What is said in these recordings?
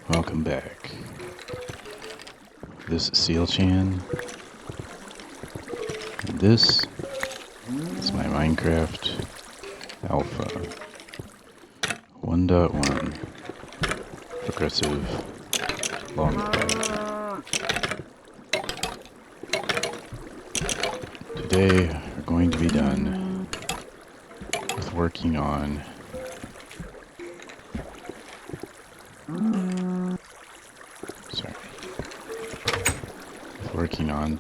Welcome back. This is Sealchan, and this is my Minecraft Alpha 1.1 Progressive Longplay. Today we're going to be done with working on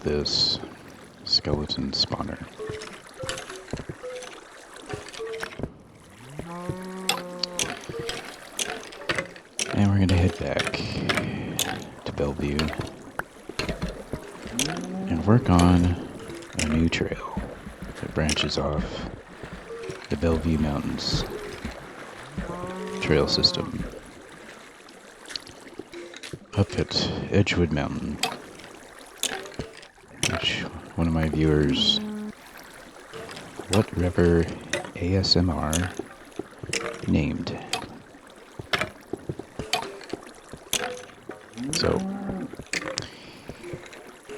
this skeleton spawner. And we're going to head back to Bellevue and work on a new trail that branches off the Bellevue Mountains trail system up at Edgewood Mountain, which one of my viewers, What River ASMR, named. So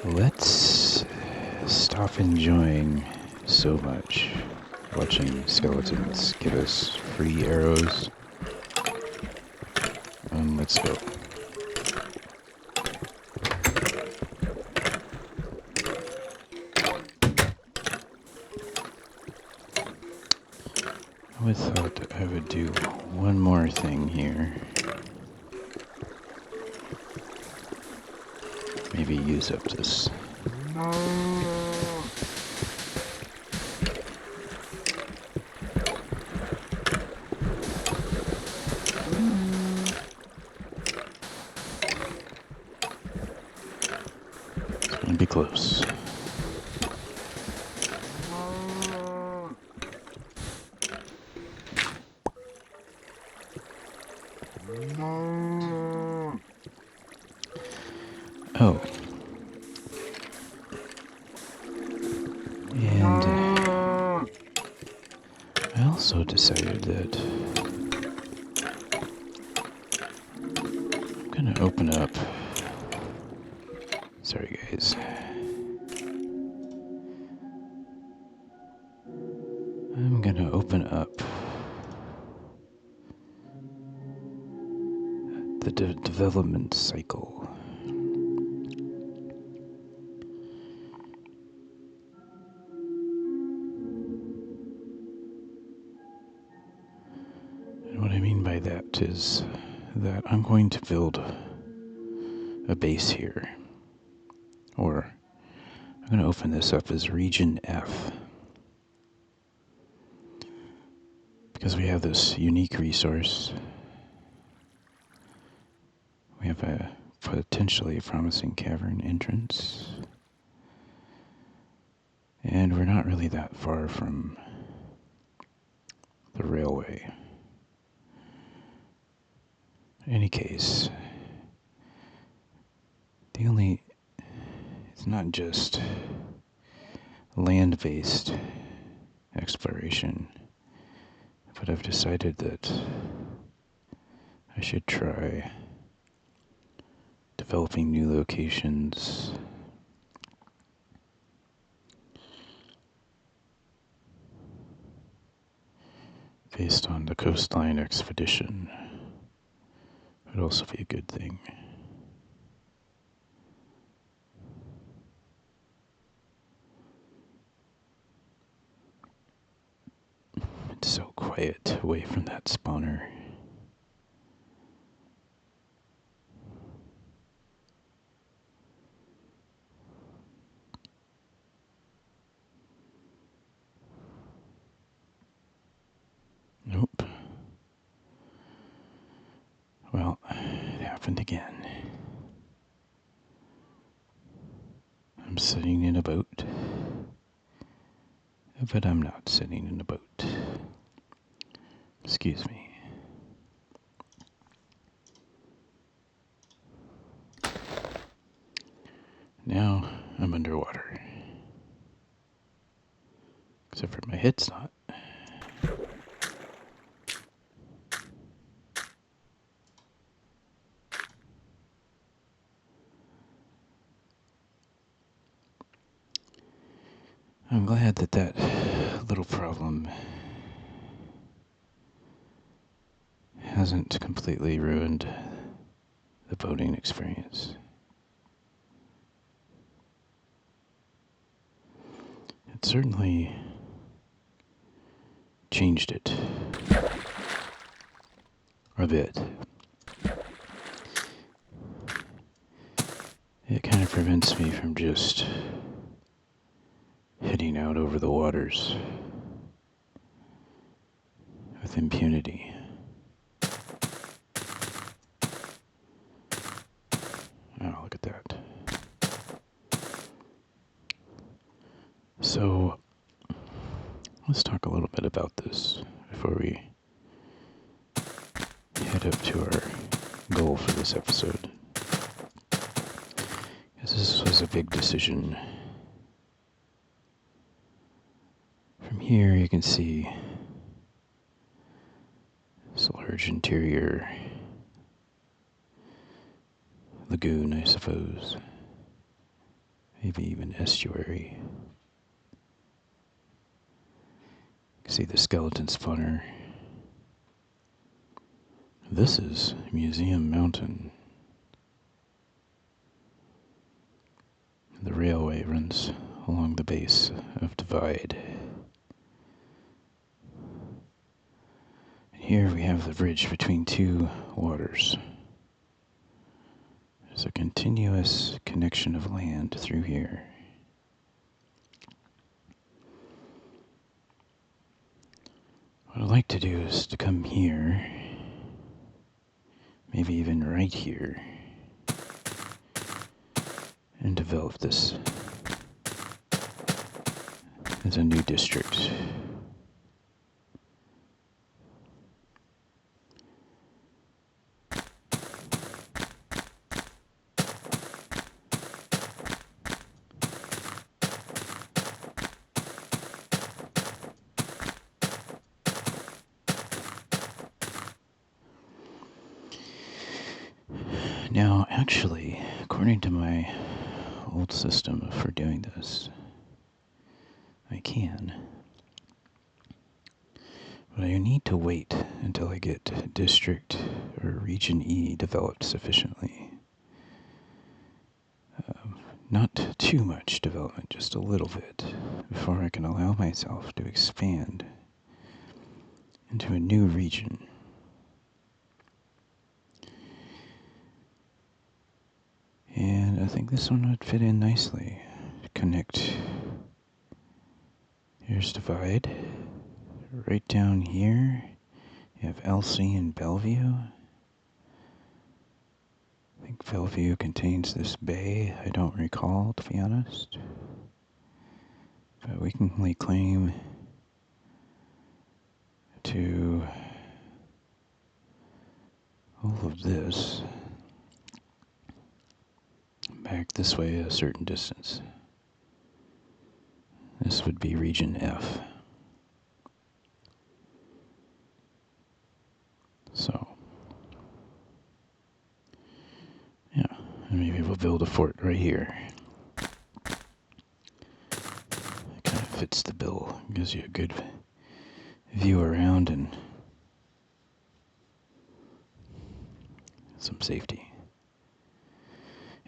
let's stop enjoying so much watching skeletons give us free arrows, and let's go. I thought I would do one more thing here. Maybe use up this. It's gonna be close. Oh. And I also decided that I'm gonna open up. Sorry guys. I'm gonna open up the development cycle. And what I mean by that is that I'm going to build a base here. Or I'm going to open this up as Region F. Because we have this unique resource. We have a potentially promising cavern entrance. And we're not really that far from the railway. In any case, it's not just land-based exploration, but I've decided that I should try developing new locations based on the coastline expedition. Would also be a good thing. It's so quiet away from that spawner. Nope. Well, it happened again. I'm sitting in a boat. But I'm not sitting in a boat. Excuse me. Now I'm underwater. Except for my head's not. I'm glad that that little problem hasn't completely ruined the boating experience. It certainly changed it a bit. It kind of prevents me from just heading out over the waters with impunity. Oh, look at that. So, let's talk a little bit about this before we head up to our goal for this episode. Because this was a big decision. From here you can see this large interior lagoon, I suppose. Maybe even estuary. You can see the skeleton spawner. This is Museum Mountain. The railway runs along the base of Divide. Here we have the bridge between two waters. There's a continuous connection of land through here. What I'd like to do is to come here, maybe even right here, and develop this as a new district. Now, actually, according to my old system for doing this, I can. But I need to wait until I get District or Region E developed sufficiently. Not too much development, just a little bit, before I can allow myself to expand into a new region. And I think this one would fit in nicely. Connect. Here's Divide. Right down here, you have LC and Bellevue. I think Bellevue contains this bay. I don't recall, to be honest. But we can lay claim to all of this. Back this way a certain distance. This would be Region F. So, yeah, and maybe we'll build a fort right here. It kind of fits the bill, gives you a good view around and some safety.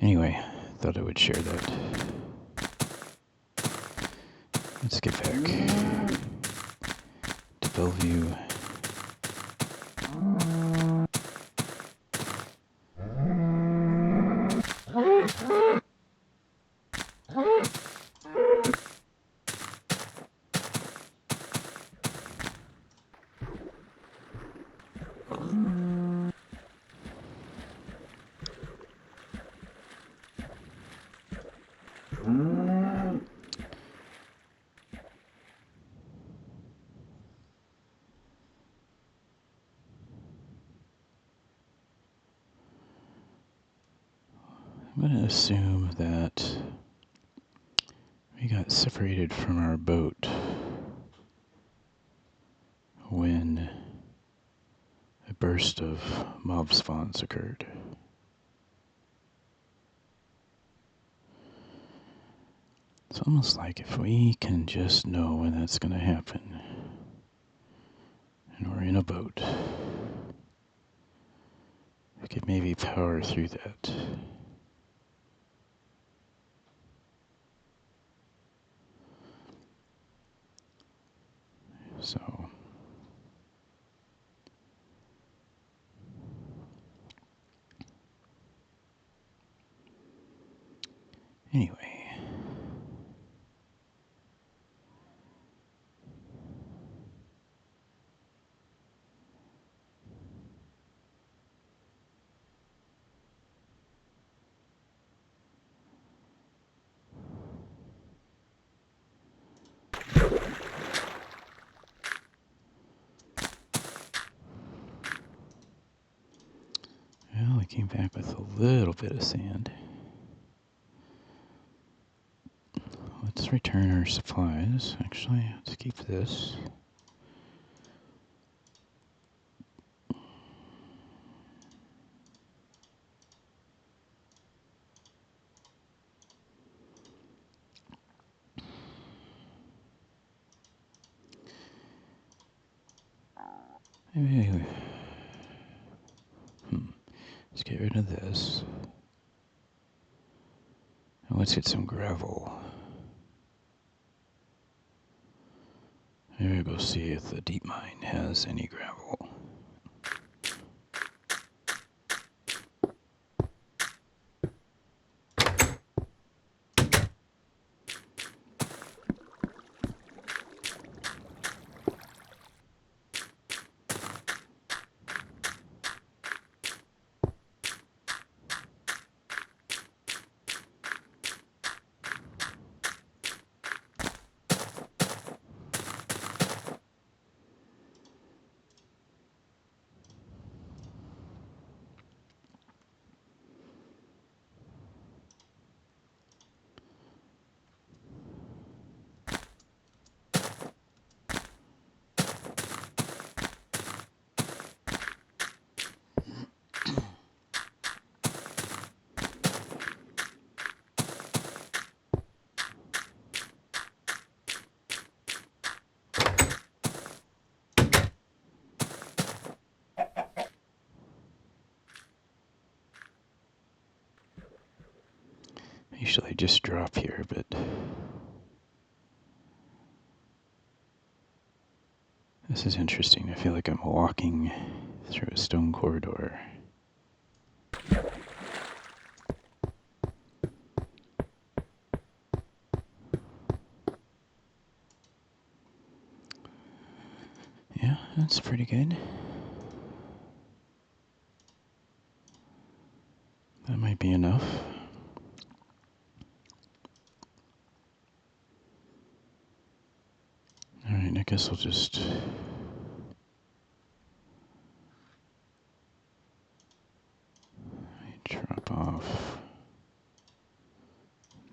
Anyway, thought I would share that. Let's get back to Bellevue. I'm going to assume that we got separated from our boat when a burst of mob spawns occurred. It's almost like if we can just know when that's going to happen, and we're in a boat, we could maybe power through that. So, anyway. Well, we came back with a little bit of sand. Let's return our supplies. Actually, let's keep this. Maybe, let's get rid of this. And let's get some gravel. Maybe we'll go see if the deep mine has any gravel. Usually I just drop here, but this is interesting. I feel like I'm walking through a stone corridor. Yeah, that's pretty good. That might be enough. Alright, I guess we'll just drop off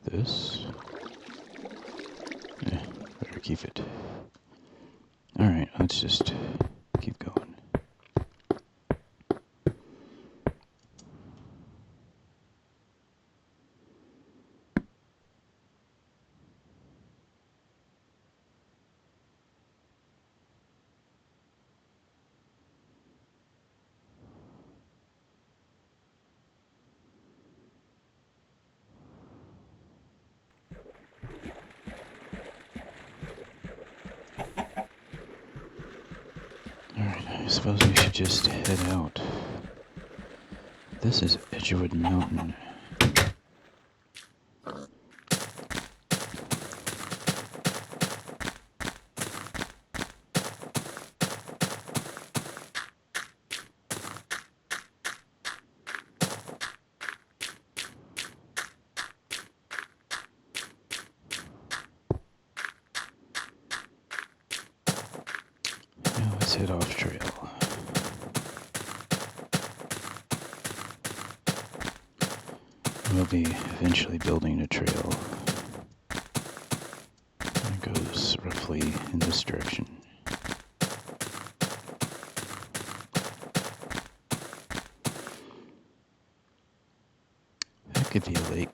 this. Yeah, better keep it. Alright, let's just keep going. Alright, I suppose we should just head out. This is Edgewood Mountain. Now let's head off trail. We'll be eventually building a trail that goes roughly in this direction. That could be a lake.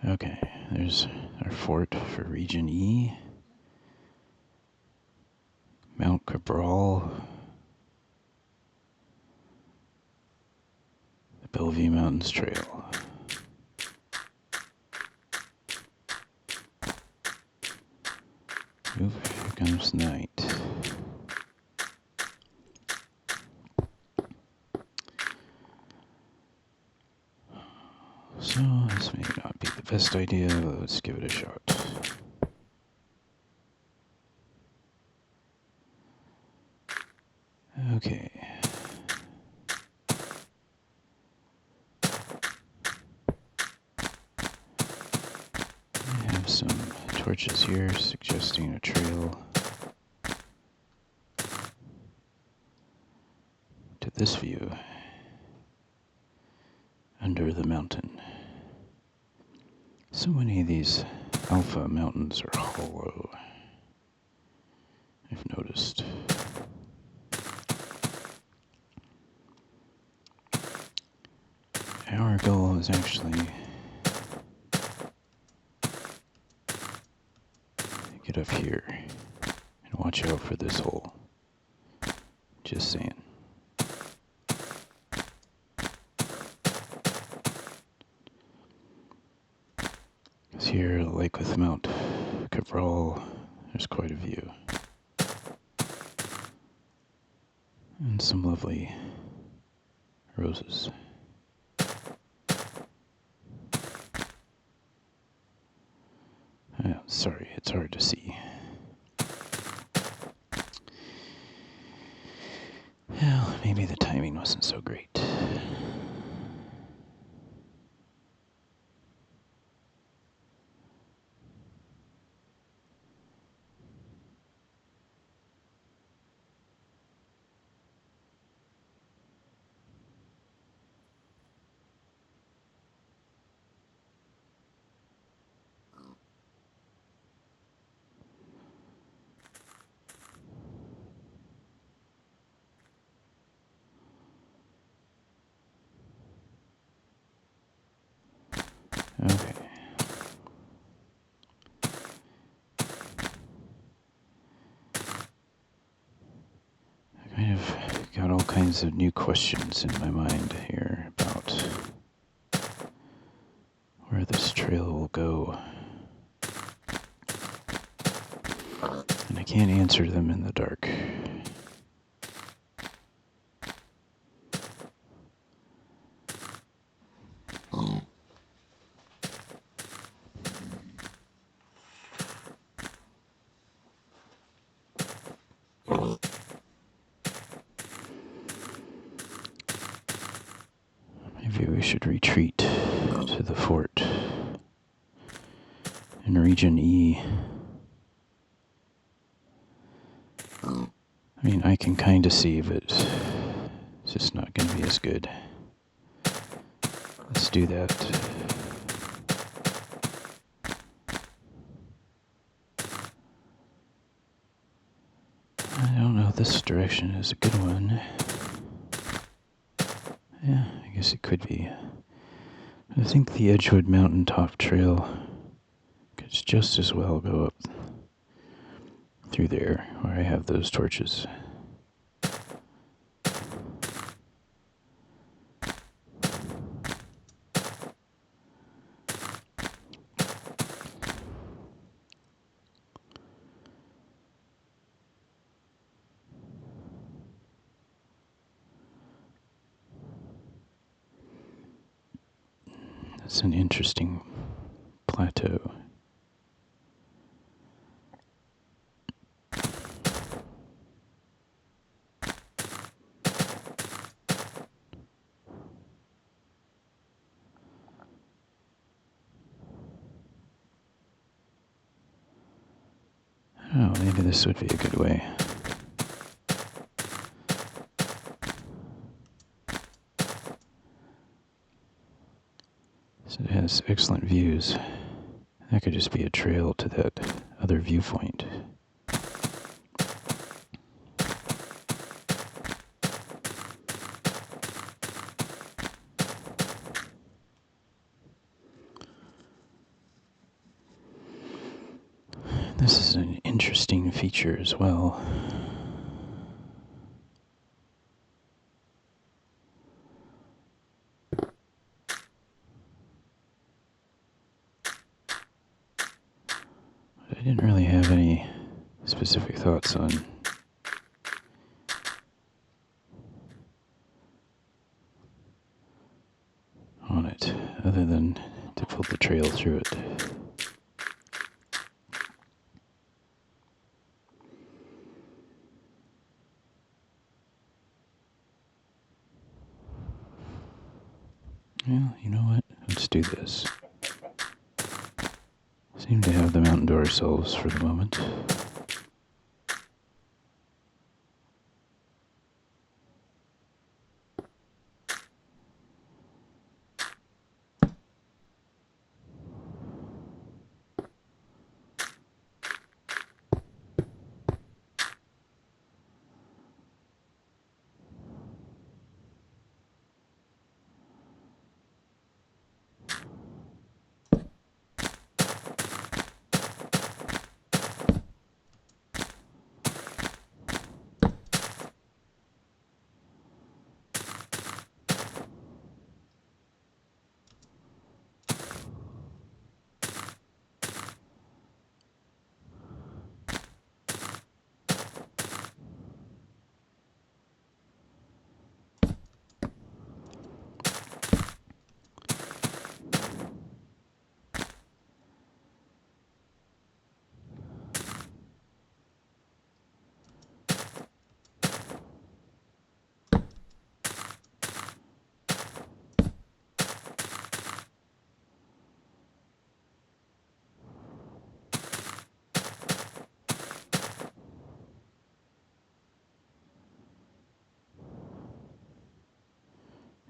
Okay, there's our fort for Region E. Mount Cabrol. The Bellevue Mountains Trail. Oof, here comes night. So, this may not be the best idea, but let's give it a shot. Okay. I have some torches here suggesting a trail to this view under the mountain. So many of these alpha mountains are hollow, I've noticed. Our goal is actually to get up here and watch out for this hole. Just saying. Because here, like with Mount Cabrol, there's quite a view. And some lovely roses. Sorry, it's hard to see. Well, maybe the timing wasn't so great. Okay. I kind of got all kinds of new questions in my mind here about where this trail will go. And I can't answer them in the dark. Maybe we should retreat to the fort in Region E. I mean, I can kind of see, but it's just not going to be as good. Let's do that. I don't know if this direction is a good one. Yeah, I guess it could be. I think the Edgewood Mountain top trail could just as well go up through there where I have those torches. It's an interesting plateau. Oh, maybe this would be a good way. So it has excellent views. That could just be a trail to that other viewpoint. This is an interesting feature as well. I didn't really have any specific thoughts on it, other than to pull the trail through it. Well, you know what? Let's do this. Seem to have the mountain to ourselves for the moment.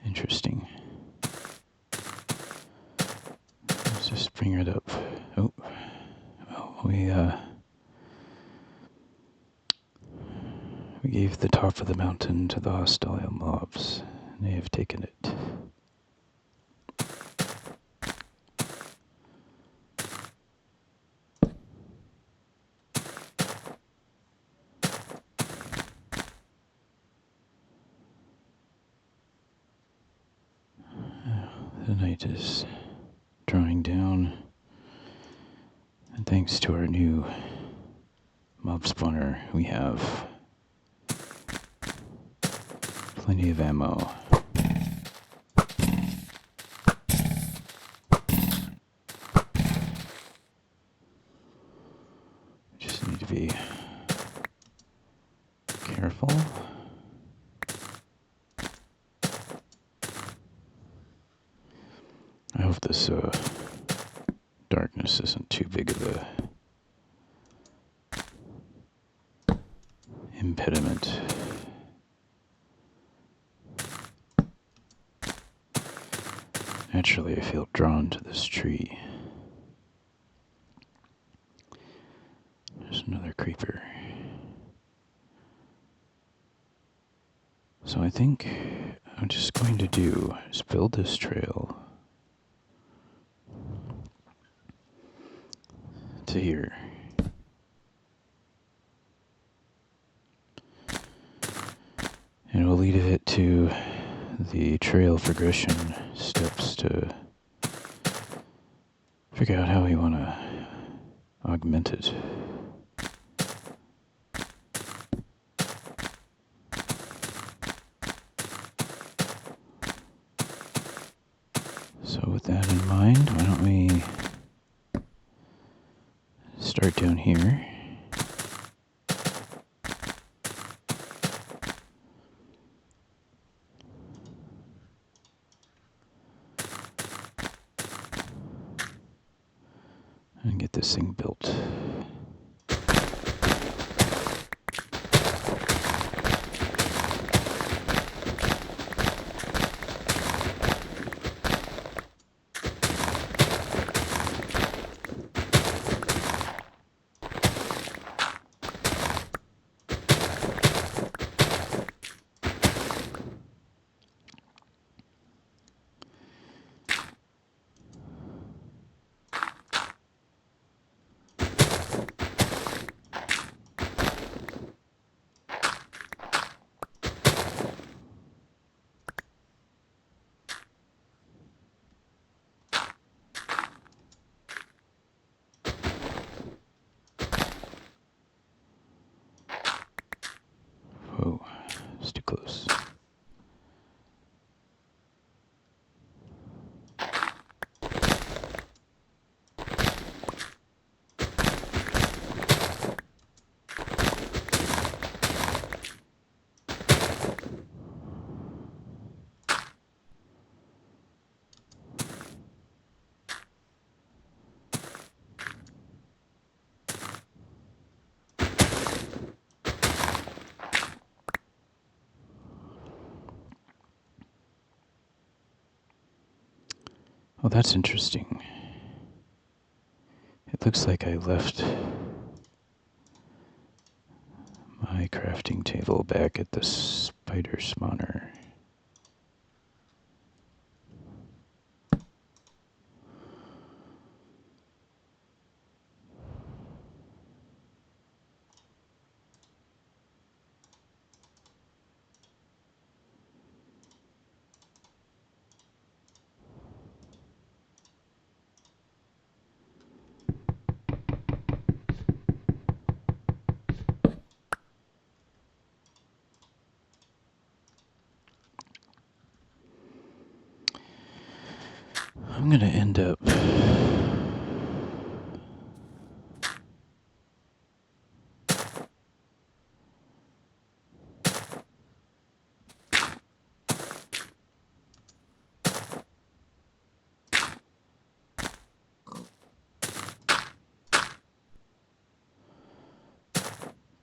Interesting. Let's just bring it up. Oh, well, we gave the top of the mountain to the hostile mobs. They have taken it. The night is drawing down, and thanks to our new mob spawner, we have plenty of ammo. Just need to be careful. I hope this darkness isn't too big of a impediment. Naturally, I feel drawn to this tree. There's another creeper. So I think I'm just going to do is build this trail to here. And we'll lead it to the trail progression steps to figure out how we want to augment it. So with that in mind, why don't we start down here. And get this thing built. Oh, that's interesting. It looks like I left my crafting table back at the spider spawner. I'm going to end up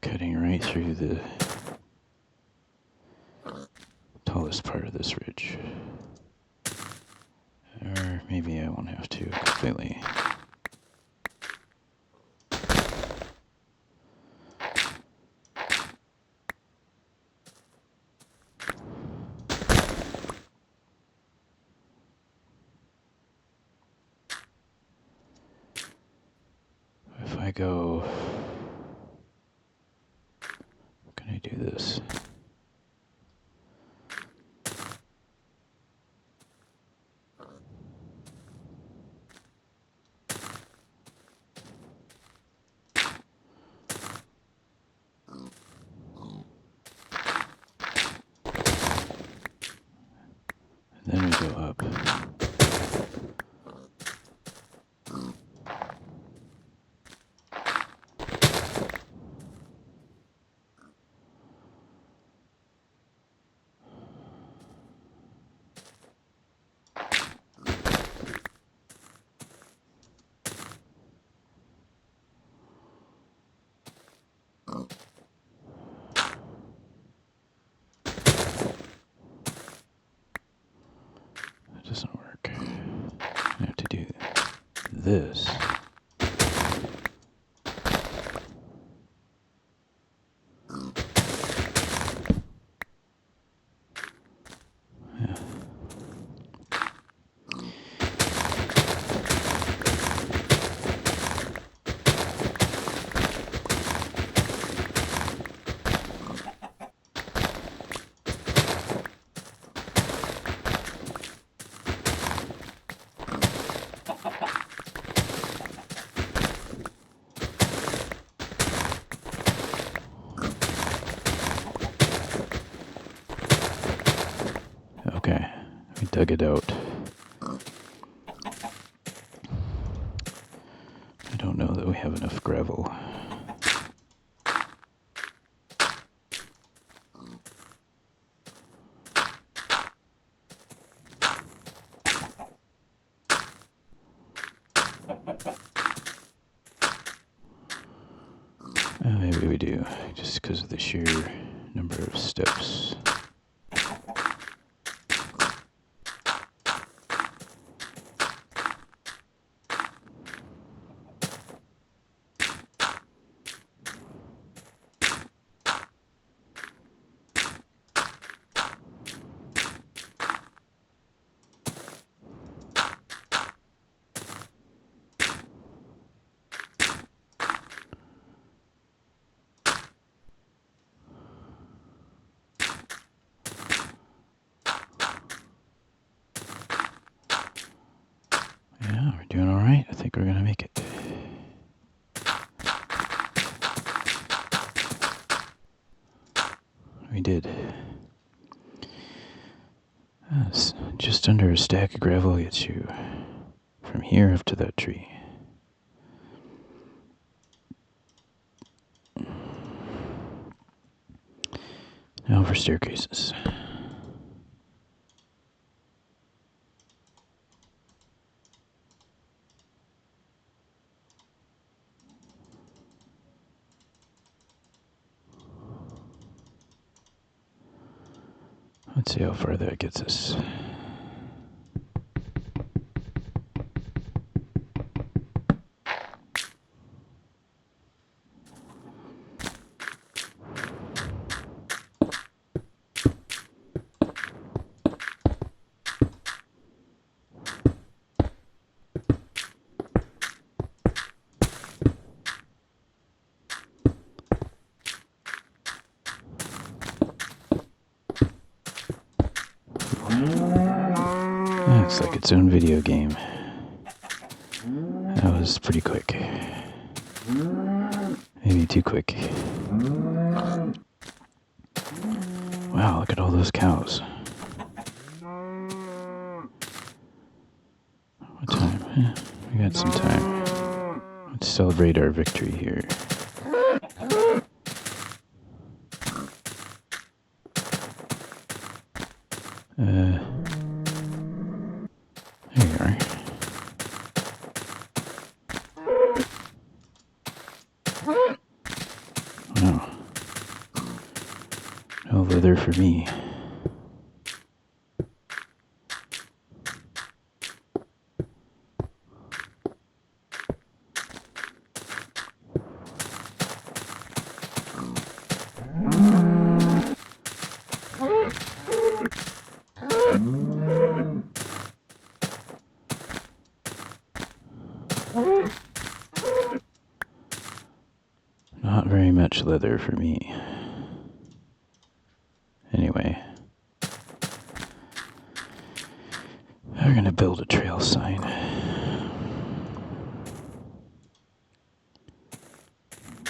cutting right through the tallest part of this ridge. Or maybe I won't have to completely. If I go, can I do this? Then we go up. That doesn't work. I have to do this. Yeah. Okay, we dug it out. I don't know that we have enough gravel. Maybe we do, just because of the sheer number of steps. Yeah, we're doing all right. I think we're going to make it. We did. Just under a stack of gravel gets you from here up to that tree. Now for staircases. Let's see how far that gets us. Looks like its own video game. That was pretty quick. Maybe too quick. Wow, look at all those cows. What time? We got some time. Let's celebrate our victory here. There you are. Wow. No leather for me. Not very much leather for me. Anyway, we're gonna build a trail sign.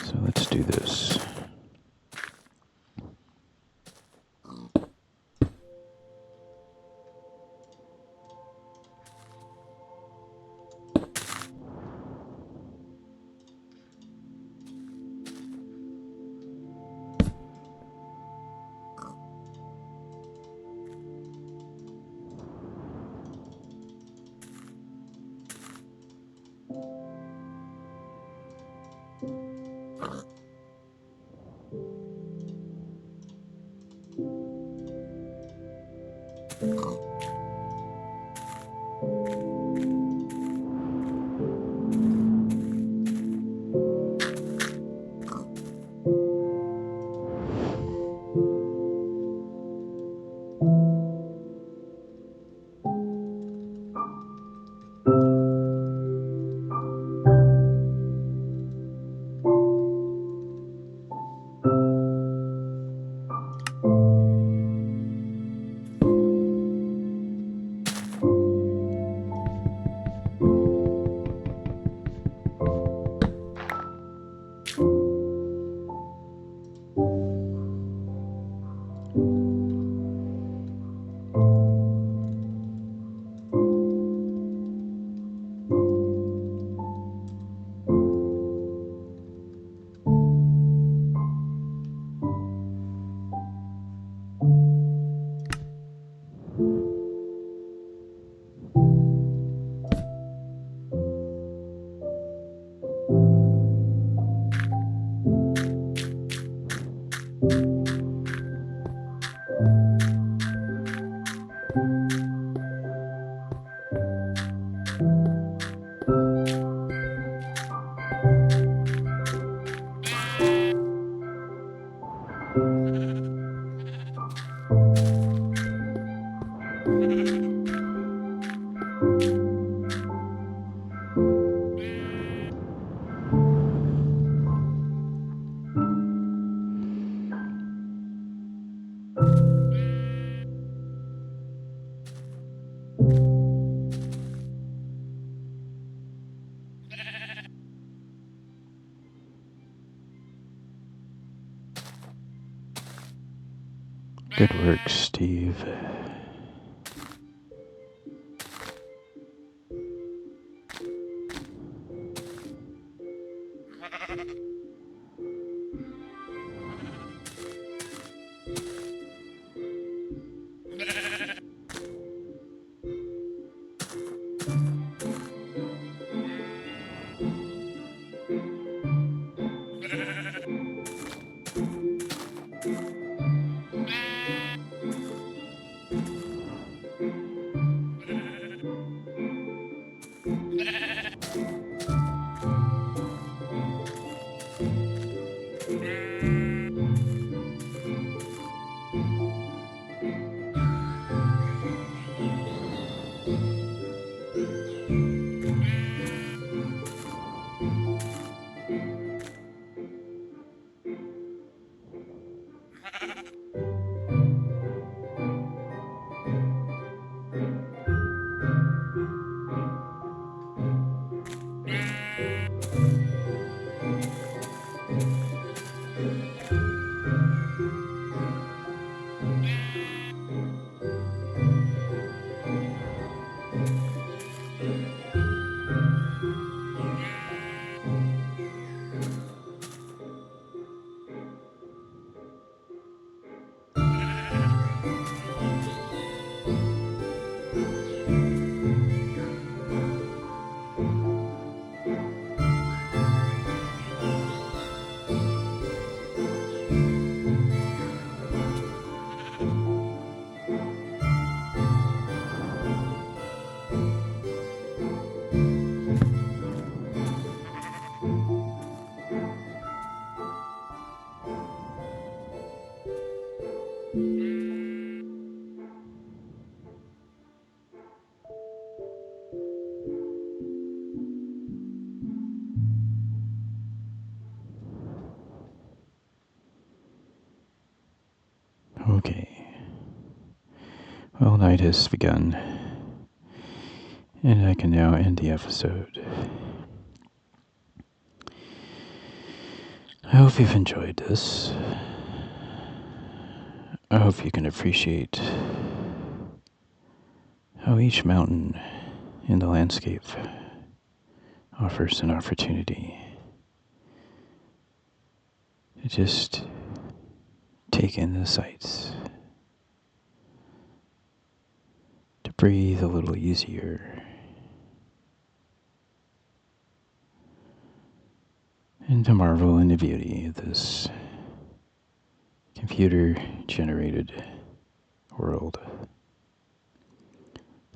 So let's do this. Good work, Steve. Well, night has begun, and I can now end the episode. I hope you've enjoyed this. I hope you can appreciate how each mountain in the landscape offers an opportunity to just take in the sights, to breathe a little easier, and to marvel in the beauty of this computer-generated world,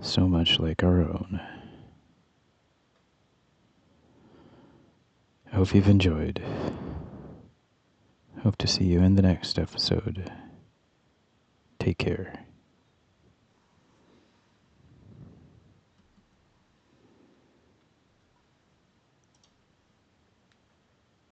so much like our own. I hope you've enjoyed. Hope to see you in the next episode. Take care.